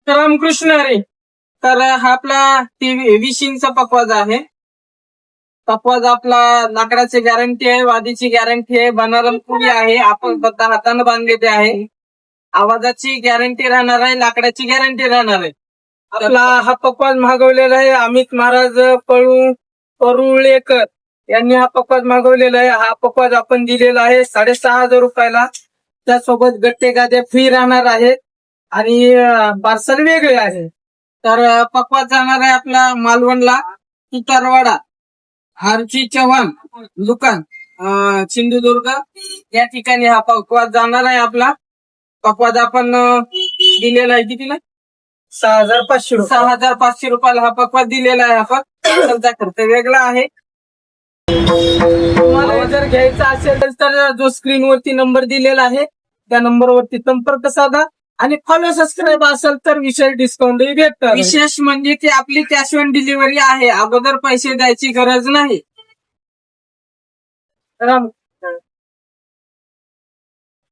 रामकृष्ण हरी. तर हा आपला 20 इंच पकवाज आहे. पकवाज आपला लाकडाची गॅरंटी आहे, वादीची गॅरंटी आहे, बनारम पुरी आहे, आपण स्वतः हाताने बांधलेली आहे. आवाजाची गॅरंटी राहणार आहे, लाकडाची गॅरंटी राहणार आहे. आपला हा पकवाज मागवलेला आहे अमित महाराज परुळेकर यांनी हा पकवाज मागवलेला आहे. हा पकवाज आपण दिलेला आहे 6,500 रुपयाला. त्यासोबत गट्टे गाद्या फ्री राहणार आहेत आणि पार्सल वेगळे आहे. तर पकवाज जाणार आहे आपला मालवणला, तुतारवाडा, आरची चव्हाण दुकान, सिंधुदुर्ग या ठिकाणी हा पकवाज जाणार आहे. आपला पकवाज आपण दिलेला आहे कितीला? 6,500 रुपयाला हा पकवाज दिलेला आहे. आपण त्याचा खर्च वेगळा आहे. तुम्हाला जर घ्यायचा असेल तर जो स्क्रीनवरती नंबर दिलेला आहे त्या नंबरवरती संपर्क साधा आणि फॉलो सबस्क्राईब असेल तर विशेष डिस्काउंट भेटतं. विशेष म्हणजे की आपली कॅश ऑन डिलिव्हरी आहे, अगोदर पैसे द्यायची गरज नाही.